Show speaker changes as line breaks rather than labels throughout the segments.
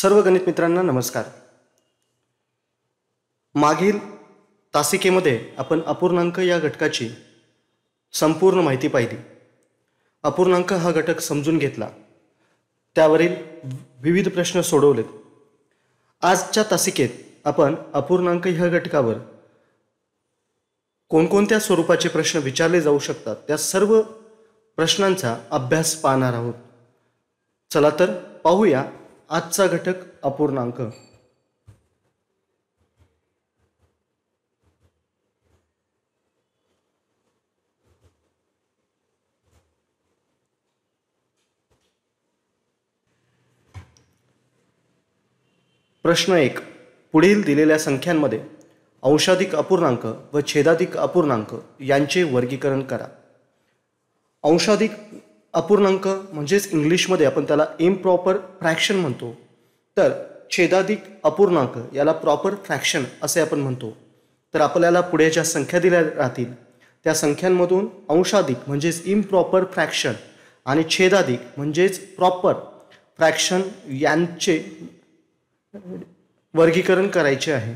सर्व गणित मित्रांना नमस्कार। मागील तासिकेमध्ये आपण अपूर्णांक या घटकाची संपूर्ण माहिती पाहिली। अपूर्णांक हा घटक समजून घेतला, त्यावरील विविध प्रश्न सोडवलेत। आजच्या तासिकेत आपण अपूर्णांक ह्या घटकावर कोणकोणत्या स्वरूपाचे प्रश्न विचारले जाऊ शकतात त्या सर्व प्रश्नांचा अभ्यास पाहणार आहोत। चला तर पाहूया आजचा घटक अपूर्णांक। प्रश्न 1, पुढील दिलेल्या संख्यांमध्ये अंशाधिक अपूर्णांक व छेदाधिक अपूर्णांक यांचे वर्गीकरण करा। अंशाधिक अपूर्णांक म्हणजेच इंग्लिशमध्ये आपण त्याला इम्प्रॉपर फ्रॅक्शन म्हणतो, तर छेदाधिक अपूर्णांक याला प्रॉपर फ्रॅक्शन असे आपण म्हणतो। तर आपल्याला पुढे ज्या संख्या दिल्या राहतील त्या संख्यांमधून अंशाधिक म्हणजेच इम्प्रॉपर फ्रॅक्शन आणि छेदाधिक म्हणजेच प्रॉपर फ्रॅक्शन यांचे वर्गीकरण करायचे आहे।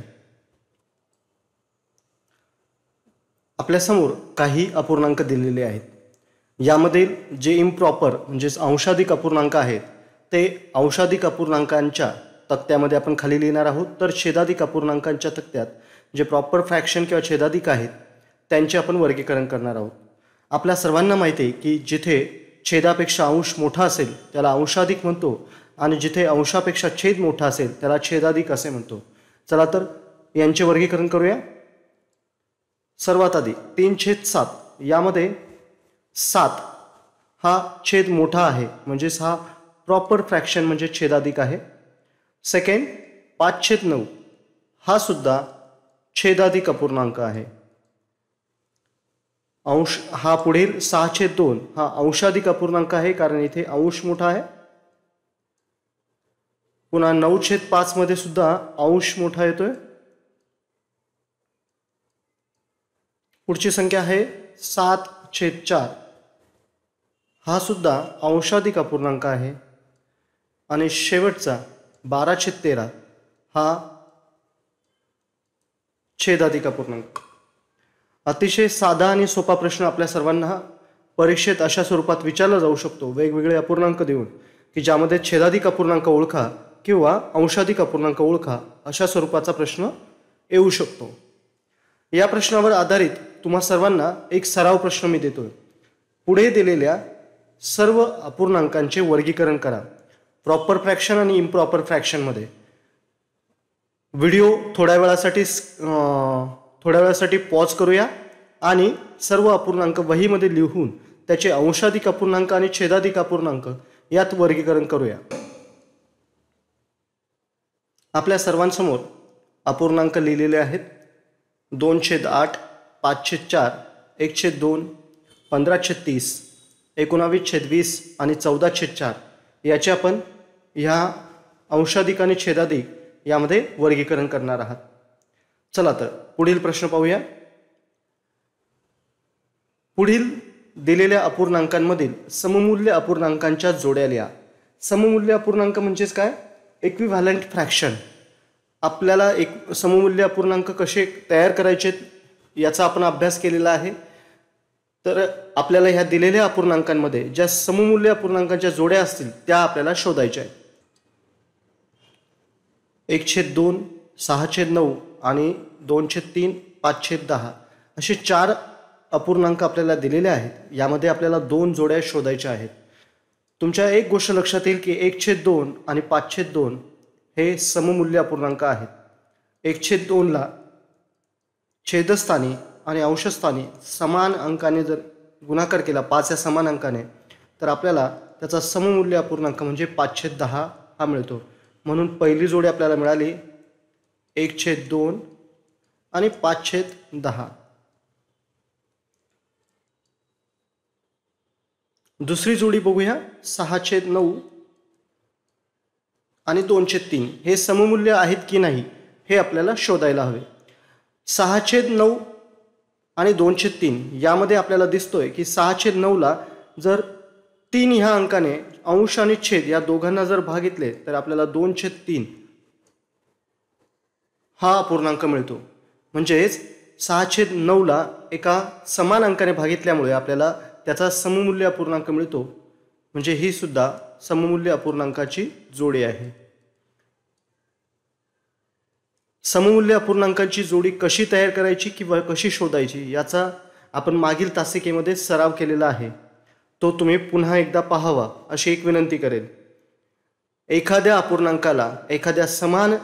आपल्यासमोर काही अपूर्णांक दिलेले आहेत। यामधील जे इम्प्रॉपर म्हणजेच अंशाधिक अपूर्णांक आहेत ते अंशाधिक अपूर्णांकांच्या तक्त्यामध्ये आपण खाली लिहिणार आहोत, तर छेदाधिक अपूर्णांकांच्या तक्त्यात जे प्रॉपर फ्रॅक्शन किंवा छेदाधिक आहेत त्यांचे आपण वर्गीकरण करणार आहोत। आपल्या सर्वांना माहिती आहे की जिथे छेदापेक्षा अंश मोठा असेल त्याला अंशाधिक म्हणतो आणि जिथे अंशापेक्षा छेद मोठा असेल त्याला छेदाधिक असे म्हणतो। चला तर यांचे वर्गीकरण करूया। सर्वात आधी 3/7 यामध्ये 7 हा छेद मोठा आहे म्हणजेच हा प्रॉपर फ्रॅक्शन म्हणजे छेदाधिक आहे। सेकंड 5/9 हा सुद्धा छेदाधिक अपूर्णांक आहे। अंश हा पुढील 6/2 हा अंशाधिक अपूर्णांक आहे कारण इथे अंश मोठा आहे। पुन्हा 9/5 मध्ये सुद्धा अंश मोठा येतोय। पुढची संख्या आहे 7/4 हा सुद्धा अंशाधिक अपूर्णांक आहे। आणि शेवटचा 12/13 हा छेदाधिक अपूर्णांक। अतिशय साधा आणि सोपा प्रश्न आपल्या सर्वांना परीक्षेत अशा स्वरूपात विचारला जाऊ शकतो, वेगवेगळे अपूर्णांक देऊन, की ज्यामध्ये छेदाधिक अपूर्णांक ओळखा किंवा अंशाधिक अपूर्णांक ओळखा अशा स्वरूपाचा प्रश्न येऊ शकतो। या प्रश्नावर आधारित तुम्हा सर्वांना एक सराव प्रश्न मी देतोय। पुढे दिलेल्या सर्व अपूर्णांकांचे वर्गीकरण करा प्रॉपर फ्रॅक्शन आणि इम्प्रॉपर फ्रॅक्शनमध्ये। व्हिडिओ थोड्या वेळासाठी पॉज करूया आणि सर्व अपूर्णांक वहीमध्ये लिहून त्याचे अंशाधिक अपूर्णांक आणि छेदाधिक अपूर्णांक यात वर्गीकरण करूया। आपल्या सर्वांसमोर अपूर्णांक लिहिलेले आहेत। 2/8, 5/4, 1/2, 15/30, 19/20 आणि 14/4 याचे आपण ह्या अंशाधिक आणि छेदाधिक यामध्ये वर्गीकरण करणार आहात। चला तर पुढील प्रश्न पाहूया। पुढील दिलेल्या अपूर्णांकांमधील सममूल्य अपूर्णांकांच्या जोड्या लिहा। सममूल्य अपूर्णांक म्हणजेच काय? Equivalent fraction. आपल्याला एक सममूल्य अपूर्णांक कसे तयार करायचे याचा आपण अभ्यास केलेला आहे। तर आपल्याला ह्या दिलेल्या अपूर्णांकांमध्ये ज्या सममूल्य अपूर्णांकांच्या जोड्या असतील त्या आपल्याला शोधायच्या आहेत। 1/2, 6/9 आणि 2/3, 5/10 असे 4 अपूर्णांक आपल्याला दिलेले आहेत। यामध्ये आपल्याला 2 जोड्या शोधायच्या आहेत। तुमच्या एक गोष्ट लक्षात येईल की 1/2 आणि 5/2 हे सममूल्य अपूर्णांक आहेत। 1/2 ला छेदस्थानी आणि अंशस्थानी समान अंकाने जर गुणाकार केला 5 या समान अंकाने तर आपल्याला त्याचा सममूल्य अपूर्णांक म्हणजे 5/10 हा मिळतो। म्हणून पहिली जोडी आपल्याला मिळाली 1/2 आणि 5/10। दुसरी जोडी बघूया 6/9 आणि 2/3 हे सममूल्य आहेत की नाही हे आपल्याला शोधायला हवे। 6/9 आणि 2/3 यामध्ये आपल्याला दिसतोय की 6/9 ला जर 3 ह्या अंकाने अंश आणि छेद या दोघांना जर भागितले तर आपल्याला 2/3 हा अपूर्णांक मिळतो. म्हणजेच 6/9ला एका समान अंकाने भागितल्यामुळे आपल्याला त्याचा सममूल्य अपूर्णांक मिळतो. म्हणजे ही सुद्धा सममूल्य अपूर्णांकाची जोडी आहे. सममूल्य अपूर्णांकांची जोडी कशी तयार करायची किंवा कशी शोधायची याचा आपण मागील तासिकेमध्ये सराव केलेला आहे. तो तुम्ही पुन्हा एकदा पाहावा अशी एक विनंती करेल. एखाद्या अपूर्णांकाला एखाद्या समान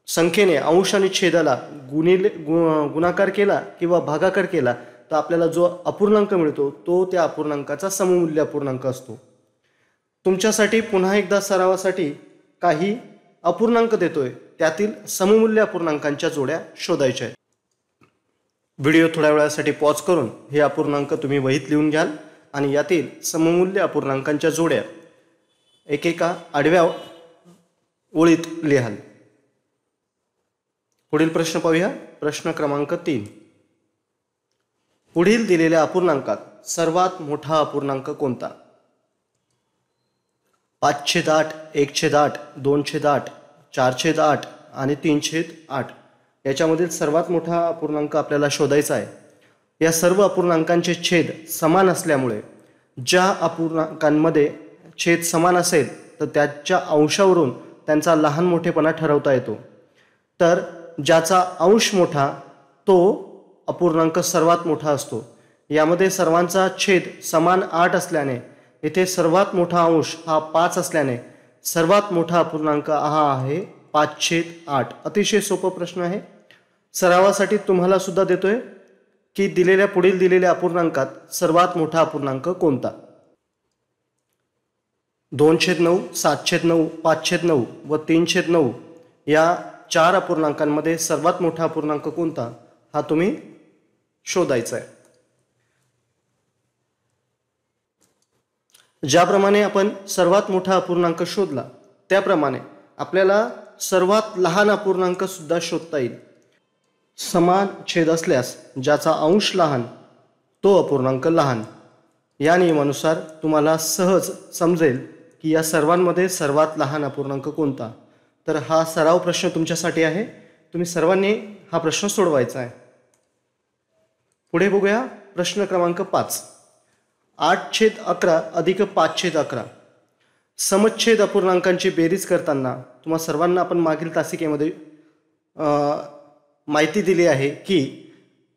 संख्येने अंश आणि छेदाला गुणाकार केला किंवा भागाकार केला तर आपल्याला जो अपूर्णांक मिळतो तो त्या अपूर्णांकाचा सममूल्य अपूर्णांक असतो. तुमच्यासाठी पुन्हा एकदा सरावासाठी काही अपूर्णांक देतोय, त्यातील सममूल्य अपूर्णांकांच्या जोड्या शोधायच्या आहेत. व्हिडिओ थोड्या वेळासाठी पॉज करून हे अपूर्णांक तुम्ही वहीत लिहून घ्याल आणि यातील सममूल्य अपूर्णांकांच्या जोड्या एकेका आडव्या ओळीत लिहाल. पुढील प्रश्न पाहूया. प्रश्न क्रमांक 3. पुढील दिलेल्या अपूर्णांकात सर्वात मोठा अपूर्णांक कोणता? 5/8, 1/8, 2/8, 4/8 आणि 3/8 याच्यामधील सर्वात मोठा अपूर्णांक आपल्याला शोधायचा आहे. या सर्व अपूर्णांकांचे छेद समान असल्यामुळे ज्या अपूर्णांकांमध्ये छेद समान असेल तर त्याच्या अंशावरून त्यांचा लहान मोठेपणा ठरवता येतो. तर ज्याचा अंश मोठा तो अपूर्णांक सर्वात मोठा असतो. यामध्ये सर्वांचा छेद समान 8 असल्याने येथे सर्वात मोठा अंश हा 5 असल्याने सर्वात मोठा अपूर्णांक हा आहे 5/8. अतिशय सोपा प्रश्न आहे. सरावासाठी तुम्हाला सुद्धा देतोय की पुढील दिलेल्या अपूर्णांकात सर्वात मोठा अपूर्णांक कोणता? 2/9, 7/9, 5/9 व 3/9 या 4 अपूर्णांकांमध्ये सर्वात मोठा अपूर्णांक कोणता हा तुम्ही शोधायचा आहे. ज्याप्रमाणे आपण सर्वात मोठा अपूर्णांक शोधला त्याप्रमाणे आपल्याला सर्वात लहान अपूर्णांक सुद्धा शोधता येईल. समान छेद असल्यास ज्याचा अंश लहान तो अपूर्णांक लहान. या नियमानुसार तुम्हाला सहज समजेल की या सर्वांमध्ये सर्वात लहान अपूर्णांक कोणता. तर हा सराव प्रश्न तुमच्यासाठी आहे. तुम्ही सर्वांनी हा प्रश्न सोडवायचा आहे. पुढे बघूया. प्रश्न क्रमांक 5. 8/11 अधिक 5/11 समच्छेद अपूर्णांकांची बेरीज करताना तुम्हा सर्वांना आपण मागील तासिकेमध्ये माहिती दिली आहे की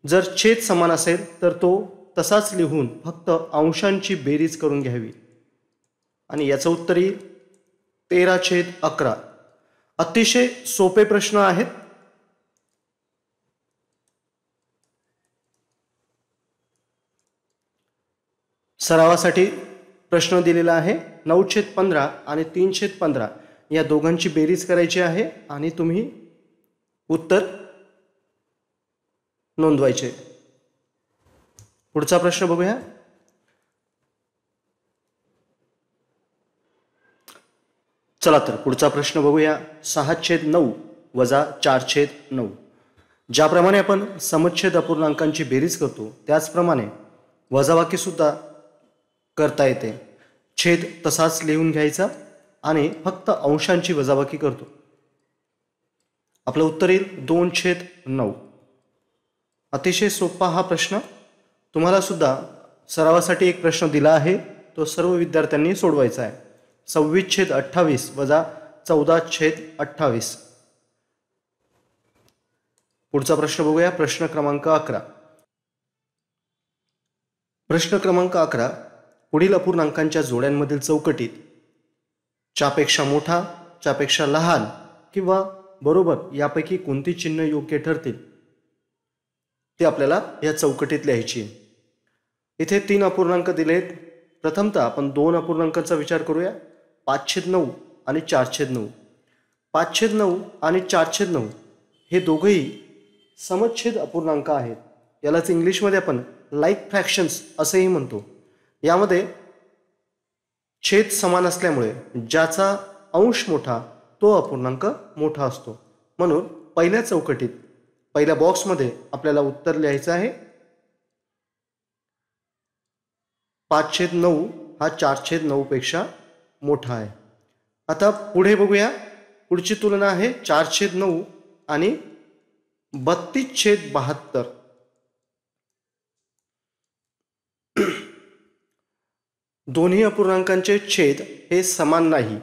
जर छेद समान असेल तर तो तसाच लिहून फक्त अंशांची बेरीज करून घ्यावी आणि याचं उत्तर येईल 13/11. अतिशय सोपे प्रश्न आहेत. सरावासाठी प्रश्न दिलेला आहे. 9/15 आणि 3/15 या दोघांची बेरीज करायची आहे आणि तुम्ही उत्तर नोंदवायचे. पुढचा प्रश्न बघूया. चला तर पुढचा प्रश्न बघूया. 6/9 वजा 4/9. ज्याप्रमाणे आपण समच्छेद अपूर्णांकांची बेरीज करतो त्याचप्रमाणे वजाबाकी सुद्धा करता येते. छेद तसाच लिहून घ्यायचा आणि फक्त अंशांची वजाबाकी करतो. आपलं उत्तर येईल 2/9. अतिशय सोपा हा प्रश्न. तुम्हाला सुद्धा सरावासाठी एक प्रश्न दिला आहे, तो सर्व विद्यार्थ्यांनी सोडवायचा आहे. 26/28 वजा 14/28. पुढचा प्रश्न बघूया. प्रश्न क्रमांक 11. प्रश्न क्रमांक 11. पुढील अपूर्णांकांच्या जोड्यांमधील चौकटीत च्यापेक्षा मोठा, च्यापेक्षा लहान किंवा बरोबर यापैकी कोणती चिन्ह योग्य ठरतील ते आपल्याला या चौकटीत लिहायची आहे. इथे 3 अपूर्णांक दिलेत. प्रथमतः आपण 2 अपूर्णांकांचा विचार करूया. 5/9 आणि 4/9. 5/9 आणि 4/9 हे दोघेही समच्छेद अपूर्णांक आहेत. यालाच इंग्लिशमध्ये आपण लाईक फ्रॅक्शन्स असेही म्हणतो. यामध्ये छेद समान असल्यामुळे ज्याचा अंश मोठा तो अपूर्णांक मोठा असतो. म्हणून पहिल्या चौकटीत पहिल्या बॉक्समध्ये आपल्याला उत्तर लिहायचं आहे 5/9 हा 4/9 पेक्षा मोठा आहे. आता पुढे बघूया. पुढची तुलना आहे 4/9 आणि 32/72. दोन्ही अपूर्णांकांचे छेद हे समान नाही,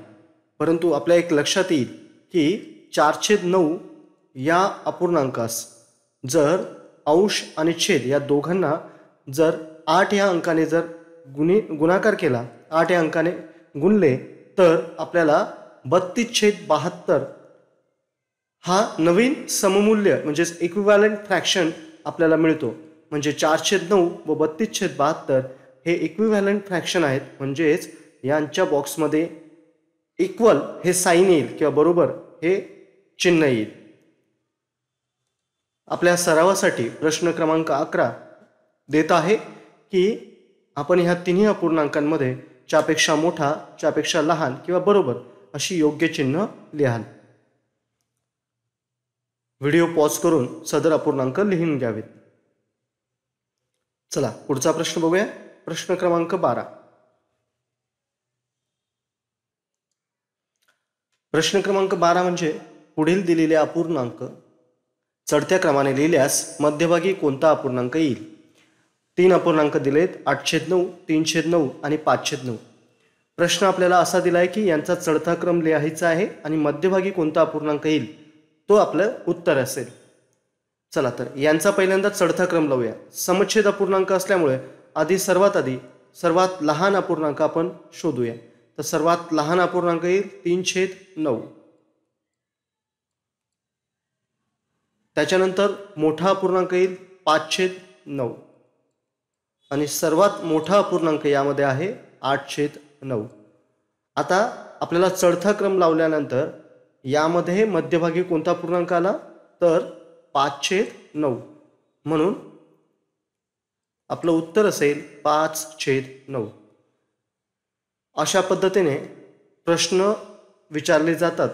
परंतु आपल्या एक लक्षात येईल की 4/9 या अपूर्णांकास जर अंश आणि छेद या दोघांना जर 8 या अंकाने जर गुणाकार केला, 8 या अंकाने गुणले, तर आपल्याला 32/72 हा नवीन सममूल्य म्हणजेच इक्विव्हॅलंट फ्रॅक्शन आपल्याला मिळतो. म्हणजे 4/9 व 32/72 हे इक्विव्हॅलंट फ्रॅक्शन आहेत. म्हणजेच यांच्या बॉक्समध्ये इक्वल हे साईन येईल किंवा बरोबर हे चिन्ह येईल. आपल्या सरावासाठी प्रश्न क्रमांक 11 देत आहे की आपण ह्या तिन्ही अपूर्णांकांमध्ये च्यापेक्षा मोठा, च्यापेक्षा लहान किंवा बरोबर अशी योग्य चिन्ह लिहाल. व्हिडिओ पॉज करून सदर अपूर्णांक लिहून घ्यावेत. चला पुढचा प्रश्न बघूया. प्रश्न क्रमांक 12. प्रश्न क्रमांक 12 म्हणजे पुढील दिलेले अपूर्णांक चढत्या क्रमाने लिहिल्यास मध्यभागी कोणता अपूर्णांक येईल. 3 अपूर्णांक दिलेत, 8/9, 3/9 आणि 5/9. प्रश्न आपल्याला असा दिला आहे की यांचा चढता क्रम लिहायचा आहे आणि मध्यभागी कोणता अपूर्णांक येईल तो आपलं उत्तर असेल. चला तर यांचा पहिल्यांदा चढता क्रम लावूया. समच्छेद अपूर्णांक असल्यामुळे सर्वात सर्वात लहान अपूर्णांक आपण शोधूया. तर सर्वात लहान अपूर्णांक येईल 3/9. त्याच्यानंतर मोठा अपूर्णांक येईल 5/9 आणि सर्वात मोठा अपूर्णांक यामध्ये आहे 8/9. आता आपल्याला चढता क्रम लावल्यानंतर यामध्ये मध्यभागी कोणता पूर्णांक आला तर 5/9. म्हणून आपलं उत्तर असेल 5/9. अशा पद्धतीने प्रश्न विचारले जातात.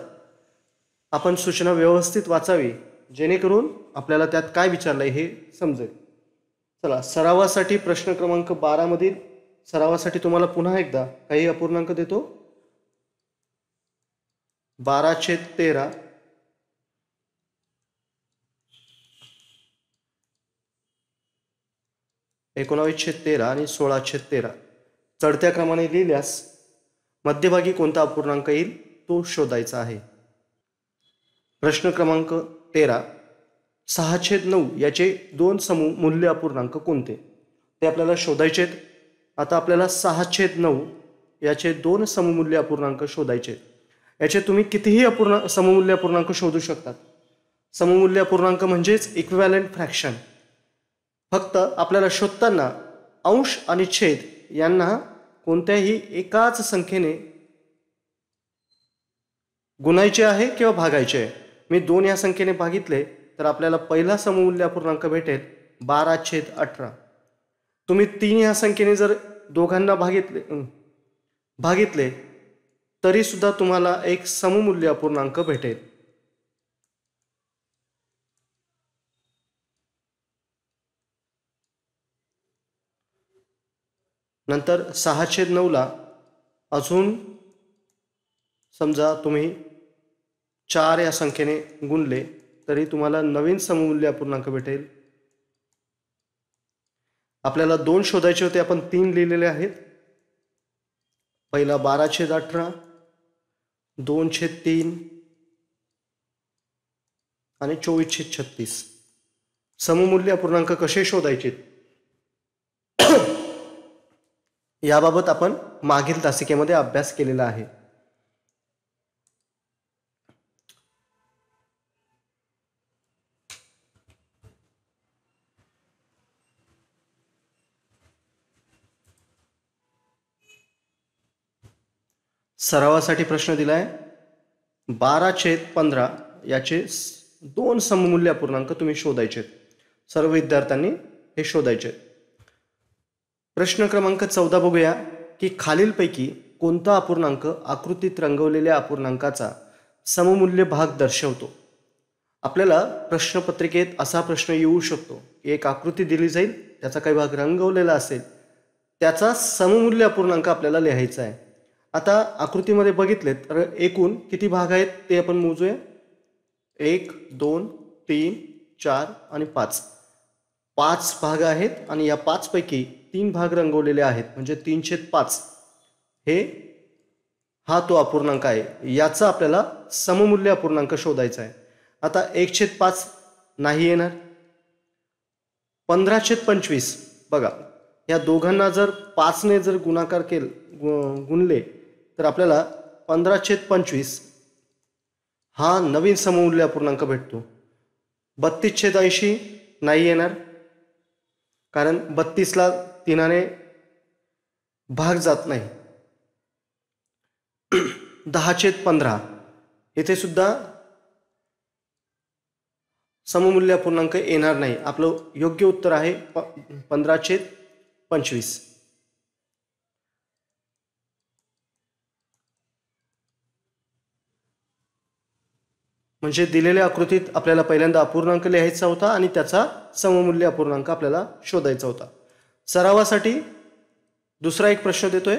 आपण सूचना व्यवस्थित वाचावी जेणेकरून आपल्याला त्यात काय विचारलंय हे समजेल. चला सरावासाठी प्रश्न क्रमांक 12 मधील सरावासाठी तुम्हाला पुन्हा एकदा काही अपूर्णांक देतो. 12/13, 19/13 आणि 16/13 चढत्या क्रमाने लिहिल्यास मध्यभागी कोणता अपूर्णांक येईल तो शोधायचा आहे. प्रश्न क्रमांक 13. 6/9 याचे 2 सममूल्य अपूर्णांक कोणते ते आपल्याला शोधायचे. आता आपल्याला 6/9 याचे 2 सममूल्य अपूर्णांक शोधायचे. याचे तुम्ही कितीही सममूल्य अपूर्णांक शोधू शकतात. सममूल्य अपूर्णांक म्हणजेच इक्विव्हॅलंट फ्रॅक्शन. फक्त आपल्याला शोधताना अंश आणि छेद यांना कोणत्याही एकाच संख्येने गुणायचे आहे किंवा भागायचे आहे. मी 2 या संख्येने भागितले तर आपल्याला पहिला सममूल्य अपूर्णांक भेटेल 12/18. तुम्ही 3 या संख्येने जर दोघांना भागितले तरी सुद्धा तुम्हाला एक सममूल्य अपूर्णांक भेटेल. नंतर 6/9 अजून समजा तुम्ही 4 या संख्येने गुणले तरी तुम्हाला नवीन सममूल्य अपूर्णांक भेटेल. आपल्याला 2 शोधायचे होते, आपण 3 लिहिलेले आहेत. पहिला 12/18, 2/3 आणि 24/36. सममूल्य अपूर्णांक कसे शोधायचे याबाबत आपण मागील तासिकेमध्ये अभ्यास केलेला आहे. सरावासाठी प्रश्न दिलाय 12/15 याचे 2 सममूल्य अपूर्णांक तुम्ही शोधायचे. सर्व विद्यार्थ्यांनी हे शोधायचे. प्रश्न क्रमांक 14 बघूया की खालीलपैकी कोणता अपूर्णांक आकृतीत रंगवलेल्या अपूर्णांकाचा सममूल्य भाग दर्शवतो. आपल्याला प्रश्नपत्रिकेत असा प्रश्न येऊ शकतो की एक आकृती दिली जाईल, त्याचा काही भाग रंगवलेला असेल त्याचा सममूल्य अपूर्णांक आपल्याला लिहायचा आहे. आता आकृतीमध्ये बघितले तर एकूण किती भाग आहेत ते आपण मोजूया. 1 2 3 4 आणि 5. 5 भाग आहेत आणि या 5 पैकी 3 भाग रंगवलेले आहेत म्हणजे 3/5 हे हा तो अपूर्णांक आहे. याचा आपल्याला सममूल्य अपूर्णांक शोधायचा आहे. आता 1/5 नाही येणार. 15/25 बघा, या दोघांना जर 5ने जर गुणाकार गुणले तर आपल्याला 15/25 हा नवीन सममूल्य अपूर्णांक भेटतो. 32/80 नाही येणार, कारण 32ला 3ने भाग जात नाही. 10/15 येथे सुद्धा सममूल्य अपूर्णांक येणार नाही. आपलं योग्य उत्तर आहे 15/25. म्हणजे दिलेल्या आकृतीत आपल्याला पहिल्यांदा अपूर्णांक लिहायचा होता आणि त्याचा सममूल्य अपूर्णांक आपल्याला शोधायचा होता. सरावासाठी दुसरा एक प्रश्न देतोय.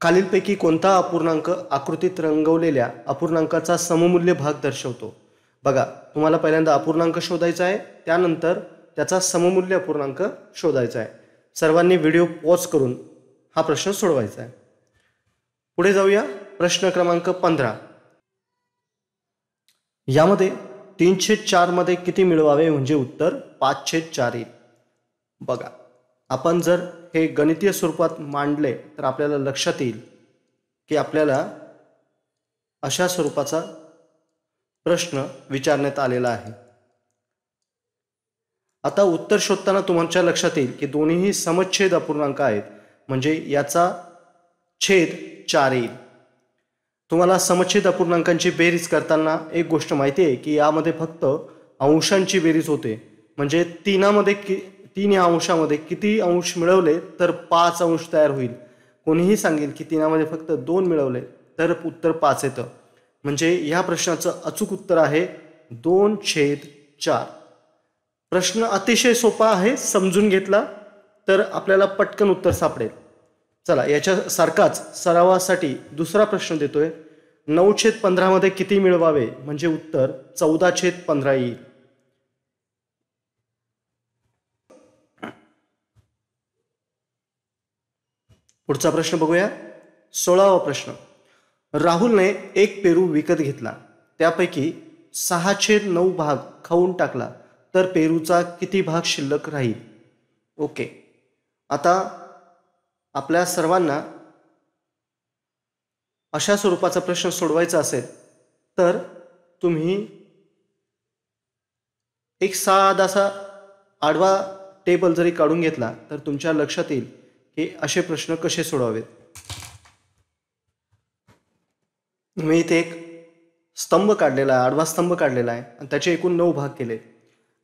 खालीलपैकी कोणता अपूर्णांक आकृतीत रंगवलेल्या अपूर्णांकाचा सममूल्य भाग दर्शवतो? बघा, तुम्हाला पहिल्यांदा अपूर्णांक शोधायचा आहे, त्यानंतर त्याचा सममूल्य अपूर्णांक शोधायचा आहे. सर्वांनी व्हिडिओ पॉज करून हा प्रश्न सोडवायचा आहे. पुढे जाऊया. प्रश्न क्रमांक 15. यामध्ये 3/4 मध्ये किती मिळवावे म्हणजे उत्तर 5/4 येईल. बघा, आपण जर हे गणितीय स्वरूपात मांडले तर आपल्याला लक्षात येईल की आपल्याला अशा स्वरूपाचा प्रश्न विचारण्यात आलेला आहे. आता उत्तर शोधताना तुमच्या लक्षात येईल की दोन्हीही समच्छेद अपूर्णांक आहेत म्हणजे याचा छेद 4 येईल. तुम्हाला समच्छेद अपूर्णांकांची बेरीज करताना एक गोष्ट माहिती आहे की यामध्ये फक्त अंशांची बेरीज होते. म्हणजे 3 या अंशामध्ये किती अंश मिळवले तर 5 अंश तयार होईल. कोणीही सांगेल की 3मध्ये फक्त 2 मिळवले तर उत्तर 5 येतं. म्हणजे या प्रश्नाचं अचूक उत्तर आहे 2/4. प्रश्न अतिशय सोपा आहे, समजून घेतला तर आपल्याला पटकन उत्तर सापडेल. चला, याच्यासारखाच सरावासाठी दुसरा प्रश्न देतोय. 9/15 मध्ये किती मिळवावे म्हणजे उत्तर 14/15 येईल. पुढचा प्रश्न बघूया. 16वा प्रश्न. राहुलने एक पेरू विकत घेतला, त्यापैकी 6/9 भाग खाऊन टाकला तर पेरूचा किती भाग शिल्लक राहील? ओके, आता आपल्या सर्वांना अशा स्वरूपाचा प्रश्न सोडवायचा असेल तर तुम्ही एक साधासा आडवा टेबल जरी काढून घेतला तर तुमच्या लक्षात येईल की असे प्रश्न कसे सोडवावेत. मी इथे एक स्तंभ काढलेला आहे, आडवा स्तंभ काढलेला आहे आणि त्याचे एकूण 9 भाग केले.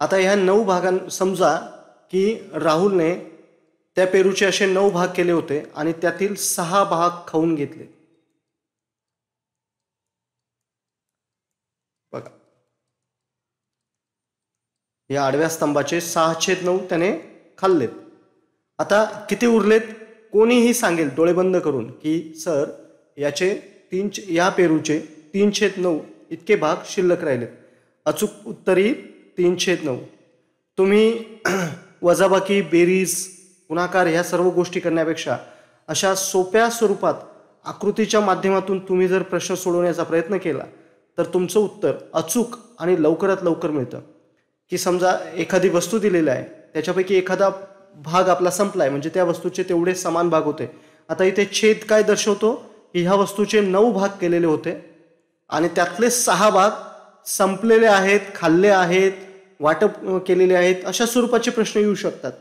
आता ह्या 9 भागां समजा की राहुलने त्या पेरूचे असे 9 भाग केले होते आणि त्यातील 6 भाग खाऊन घेतले. बघा, या आडव्या स्तंभाचे 6/9 त्याने खाल्लेत. आता किती उरलेत? कोणीही सांगेल डोळे बंद करून की सर या पेरूचे 3/9 इतके भाग शिल्लक राहिलेत. अचूक उत्तरी 3/9. तुम्ही वजाबाकी, बेरीज, गुणाकार ह्या सर्व गोष्टी करण्यापेक्षा अशा सोप्या स्वरूपात आकृतीच्या माध्यमातून तुम्ही जर प्रश्न सोडवण्याचा प्रयत्न केला तर तुमचं उत्तर अचूक आणि लवकरात लवकर मिळतं. की समजा एखादी वस्तू दिलेली आहे, त्याच्यापैकी एखादा भाग आपला संपलाय म्हणजे त्या वस्तूचे तेवढे समान भाग होते. आता इथे छेद काय दर्शवतो की ह्या वस्तूचे 9 भाग केलेले होते आणि त्यातले 6 भाग संपलेले आहेत, खाल्ले आहेत, वाटप केलेले आहेत. अशा स्वरूपाचे प्रश्न येऊ शकतात.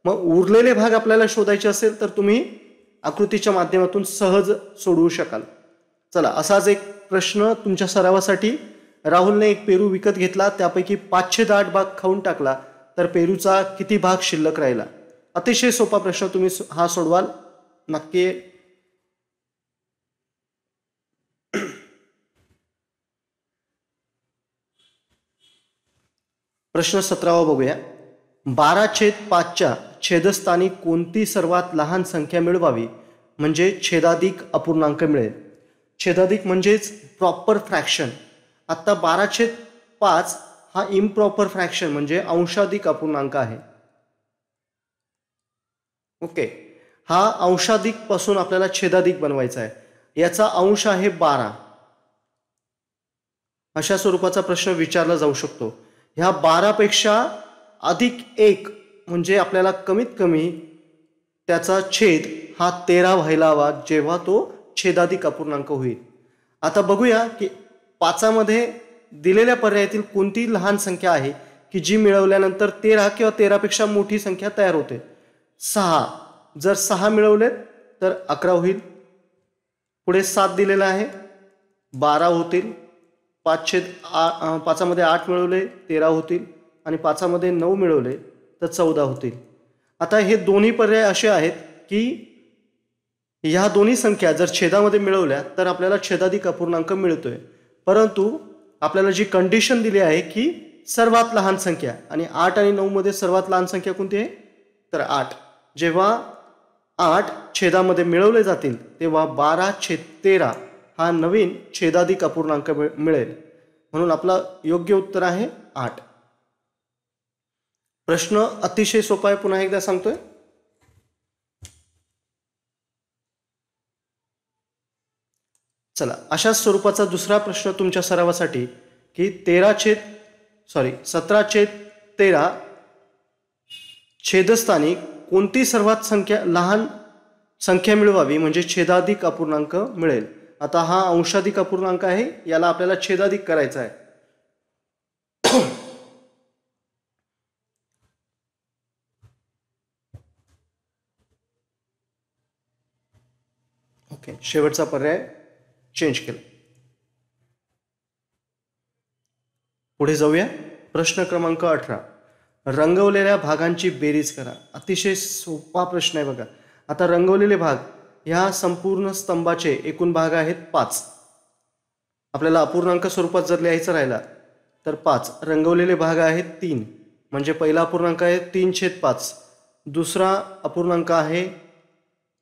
मग उरलेले भाग आपल्याला शोधायचे असेल तर तुम्ही आकृतीच्या माध्यमातून सहज सोडवू शकाल. चला, असाच एक प्रश्न तुमच्या सरावासाठी. राहुलने एक पेरू विकत घेतला, त्यापैकी 5/8 भाग खाऊन टाकला तर पेरूचा किती भाग शिल्लक राहिला? अतिशय सोपा प्रश्न, तुम्ही हा सोडवाल नक्की. प्रश्न 17वा बघूया. 12/5च्या छेदस्थानी कोणती सर्वात लहान संख्या मिळवावी म्हणजे छेदाधिक अपूर्णांक मिळेल. छेदाधिक म्हणजेच प्रॉपर फ्रॅक्शन. आता 12/5 हा इम्प्रॉपर फ्रॅक्शन म्हणजे अंशाधिक अपूर्णांक आहे. ओके, हा अंशाधिक पासून आपल्याला छेदाधिक बनवायचा आहे. याचा अंश आहे 12. अशा स्वरूपाचा प्रश्न विचारला जाऊ शकतो. ह्या 12पेक्षा अधिक 1 म्हणजे आपल्याला कमीत कमी त्याचा छेद हा 13 व्हायला हवा जेव्हा तो छेदाधिक अपूर्णांक होईल. आता बघूया की 5मध्ये दिलेल्या पर्यायातील कोणती लहान संख्या आहे की जी मिळवल्यानंतर 13 किंवा 13पेक्षा मोठी संख्या तयार होते. 6. जर 6 मिळवले तर 11 होईल. पुढे 7 दिलेला आहे, 12 होतील. 5मध्ये 8 मिळवले 13 होतील आणि 5मध्ये 9 मिळवले तर 14 होतील. आता हे दोन्ही पर्याय असे आहेत की ह्या दोन्ही संख्या जर छेदामध्ये मिळवल्या तर आपल्याला छेदाधिक अपूर्णांक मिळतोय. परंतु आपल्याला जी कंडिशन दिली आहे की सर्वात लहान संख्या, आणि 8 आणि 9 मध्ये सर्वात लहान संख्या कोणती आहे तर 8. जेव्हा 8 छेदामध्ये मिळवले जातील तेव्हा 12/13 हा नवीन छेदाधिक अपूर्णांक मिळेल. म्हणून आपलं योग्य उत्तर आहे 8. प्रश्न अतिशय सोपा आहे, पुन्हा एकदा सांगतोय. चला, अशाच स्वरूपाचा दुसरा प्रश्न तुमच्या सरावासाठी की 17/13 छेदस्थानी कोणती सर्वात लहान संख्या मिळवावी म्हणजे छेदाधिक अपूर्णांक मिळेल. आता हा अंशाधिक अपूर्णांक आहे, याला आपल्याला छेदाधिक करायचा आहे. ओके, शेवटचा पर्याय चेंज केला. पुढे जाऊया. प्रश्न क्रमांक 18. रंगवलेल्या भागांची बेरीज करा. अतिशय सोपा प्रश्न आहे बघा. आता रंगवलेले भाग ह्या संपूर्ण स्तंभाचे एकूण भाग आहेत 5. आपल्याला अपूर्णांक स्वरूपात जर लिहायचं राहिला तर 5. रंगवलेले भाग आहेत 3 म्हणजे पहिला अपूर्णांक आहे 3/5, दुसरा अपूर्णांक आहे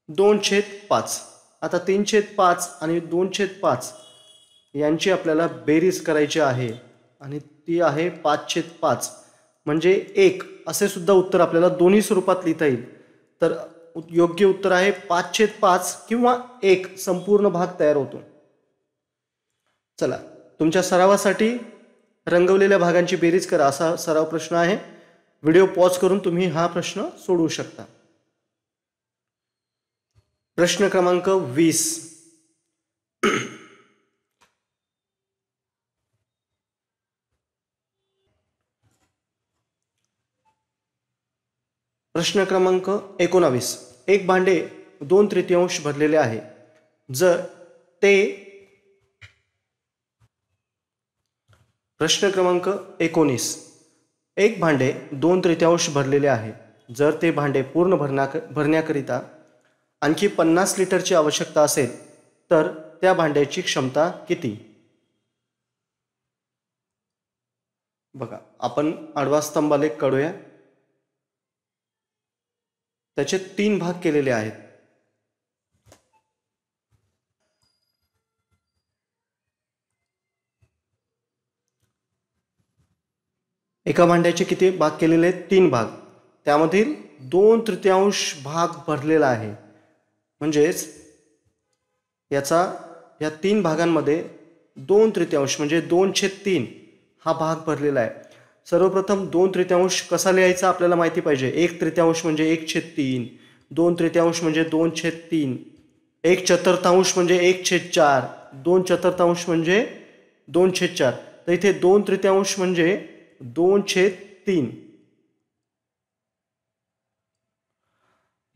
2/5. आता 3/5 आणि 2/5 यांची आपल्याला बेरीज करायची आहे आणि ती आहे 5/5 म्हणजे 1 असे सुद्धा उत्तर आपल्याला दोन्ही स्वरूपात लिहिता येईल. तर योग्य उत्तर आहे 5/5 किंवा 1 संपूर्ण भाग तयार होतो. चला, तुमच्या सरावासाठी रंगवलेल्या भागांची बेरीज करा असा सराव प्रश्न आहे. व्हिडिओ पॉज करून तुम्ही हा प्रश्न सोडवू शकता. प्रश्न क्रमांक 20. प्रश्न क्रमांक 19. एक भांडे 2/3 भरलेले आहे. जर ते प्रश्न क्रमांक 19. एक भांडे 2/3 भरलेले आहे. जर ते भांडे पूर्ण भरण्याकरिता आणखी 50 लिटरची आवश्यकता असेल तर त्या भांड्याची क्षमता किती. बघा, आपण आडवा स्तंभालेख काढूया. त्याचे 3 भाग केलेले आहेत. एका भांड्याचे किती भाग केलेले आहेत 3 भाग. त्यामधील 2/3 भाग भरलेला आहे. म्हणजेच या 3 भागांमध्ये 2/3 म्हणजे 2/3 हा भाग भरलेला आहे. सर्वप्रथम 2/3 कसा लिहायचा आपल्याला माहिती पाहिजे. 1/3 म्हणजे 1/3, 2/3 म्हणजे 2/3, 1/4 म्हणजे 1/4, 2/4 म्हणजे 2/4. तर इथे 2/3 म्हणजे 2/3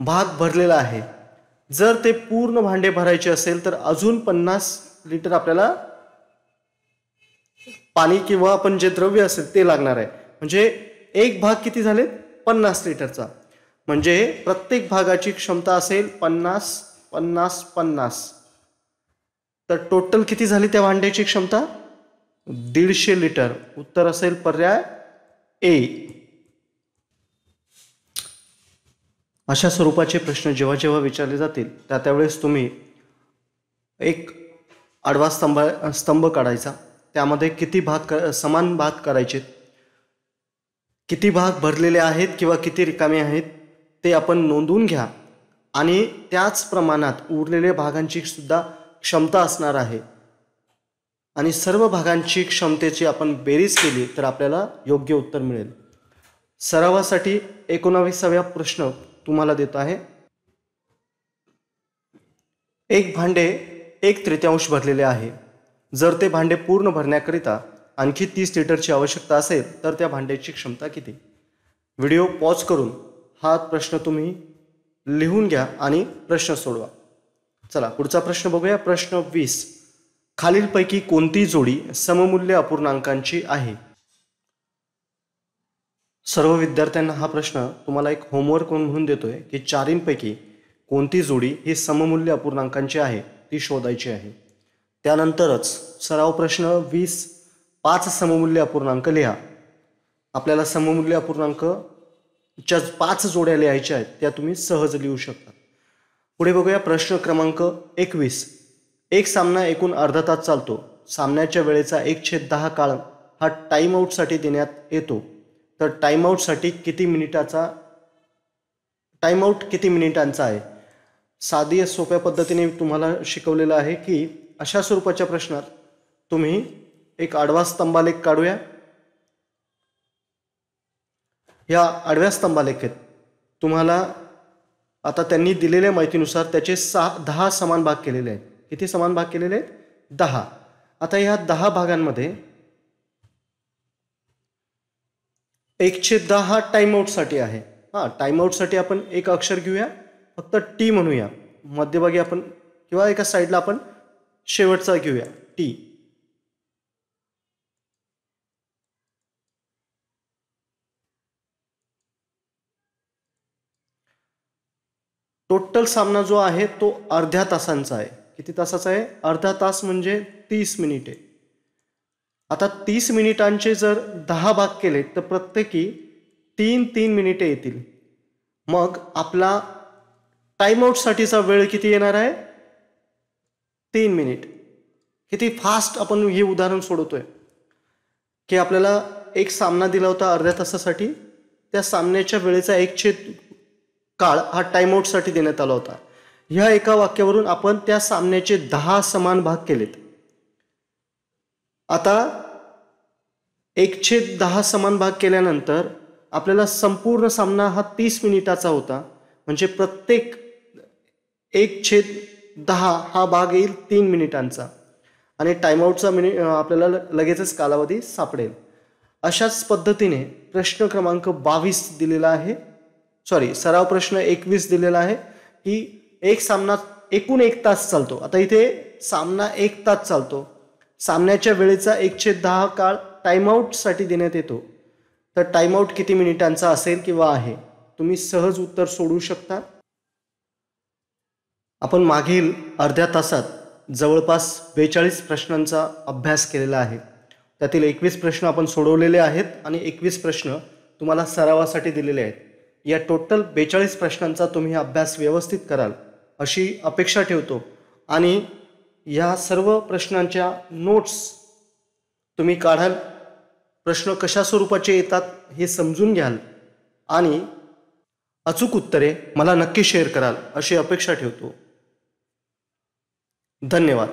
भाग भरलेला आहे. जर ते पूर्ण भांडे भरायचे असेल तर अजून 50 लिटर आपल्याला पाणी किंवा आपण जे द्रव्य असेल ते लागणार आहे. म्हणजे एक भाग किती झाले 50 लिटरचा. म्हणजे प्रत्येक भागाची क्षमता असेल 50, 50, 50. तर टोटल किती झाली त्या भांड्याची क्षमता 150 लिटर. उत्तर असेल पर्याय ए. अशा स्वरूपाचे प्रश्न जेव्हा जेव्हा विचारले जातील त्यावेळेस तुम्ही एक आडवा स्तंभ काढायचा, त्यामध्ये किती भाग समान भाग करायचे, किती भाग भरलेले आहेत किंवा किती रिकामे आहेत ते आपण नोंदवून घ्या आणि त्याच प्रमाणात उरलेल्या भागांची सुद्धा क्षमता असणार आहे आणि सर्व भागांची क्षमतेची आपण बेरीज केली तर आपल्याला योग्य उत्तर मिळेल. सरावासाठी 19व्या प्रश्न तुम्हाला देत आहे. एक भांडे 1/3 भरलेले आहे. जर ते भांडे पूर्ण भरण्याकरिता आणखी 30 लिटरची आवश्यकता असेल तर त्या भांड्याची क्षमता किती? व्हिडिओ पॉज करून हा प्रश्न तुम्ही लिहून घ्या आणि प्रश्न सोडवा. चला पुढचा प्रश्न बघूया. प्रश्न 20. खालीलपैकी कोणती जोडी सममूल्य अपूर्णांकांची आहे? सर्व विद्यार्थ्यांना हा प्रश्न तुम्हाला एक होमवर्क म्हणून देतोय की चारींपैकी कोणती जोडी ही सममूल्य अपूर्णांकांची आहे ती शोधायची आहे. त्यानंतरच सराव प्रश्न 20. 5 सममूल्य अपूर्णांक लिहा. आपल्याला सममूल्य अपूर्णांकच्या 5 जोड्या लिहायच्या आहेत, त्या तुम्ही सहज लिहू शकता. पुढे बघूया प्रश्न क्रमांक 21. एक सामना एकूण अर्धा तास चालतो. सामन्याच्या वेळेचा 1/10 काळ हा टाईमआउटसाठी देण्यात येतो. तर टाईमआउट किती मिनिटांचा आहे? साधी सोप्या पद्धतीने तुम्हाला शिकवलेलं आहे की अशा स्वरूपाच्या प्रश्नात तुम्ही एक आडवा स्तंभालेख काढूया. या आडव्या स्तंभालेखेत तुम्हाला आता त्यांनी दिलेल्या माहितीनुसार त्याचे 10 समान भाग केलेले आहेत. किती समान भाग केलेले आहेत? 10. आता या 10 भागांमध्ये 1/10 हा टाईमआउटसाठी आहे. टाईमआउटसाठी आपण एक अक्षर घेऊया, फक्त टी म्हणूया. मध्यभागी आपण किंवा एका साईडला आपण शेवटचा घेऊया टी. टोटल सामना जो आहे तो अर्ध्या तासांचा आहे. किती तासाचा आहे? अर्धा तास म्हणजे 30 मिनिटे. आता 30 मिनिटांचे जर 10 भाग केले तर प्रत्येकी 3 मिनिटे येतील. मग आपला टाईमआउटसाठीचा वेळ किती येणार आहे? 3 मिनिट. किती फास्ट आपण हे उदाहरण सोडवतोय की आपल्याला एक सामना दिला होता अर्ध्या तासासाठी, त्या सामन्याच्या वेळेचा 1/10 काळ हा टाईमआउटसाठी देण्यात आला होता. ह्या एका वाक्यावरून आपण त्या सामन्याचे 10 समान भाग केलेत. आता 1/10 समान भाग केल्यानंतर आपल्याला संपूर्ण सामना हा 30 मिनिटाचा होता, म्हणजे प्रत्येक 1/10 हा भाग येईल 3 मिनिटांचा आणि टाईमआउटचा आपल्याला लगेचच कालावधी सापडेल. अशाच पद्धतीने प्रश्न क्रमांक 22 दिलेला आहे, सराव प्रश्न 21 दिलेला आहे की एक सामना एकूण 1 तास चालतो. आता इथे सामना 1 तास चालतो. सामन्याच्या वेळेचा 1/10 काळ टाईमआउटसाठी देण्यात येतो. तर टाईमआउट किती मिनिटांचा असेल किंवा आहे? तुम्ही सहज उत्तर सोडवू शकता. आपण मागील अर्ध्या तासात जवळपास 42 प्रश्नांचा अभ्यास केलेला आहे. त्यातील 21 प्रश्न आपण सोडवलेले आहेत आणि 21 प्रश्न तुम्हाला सरावासाठी दिलेले आहेत. या टोटल 42 प्रश्नांचा तुम्ही अभ्यास व्यवस्थित कराल अशी अपेक्षा ठेवतो आणि या सर्व प्रश्नांच्या नोट्स तुम्ही काढाल, प्रश्न कशा स्वरूपाचे येतात हे समजून घ्याल आणि अचूक उत्तरे मला नक्की शेअर कराल अशी अपेक्षा ठेवतो. धन्यवाद.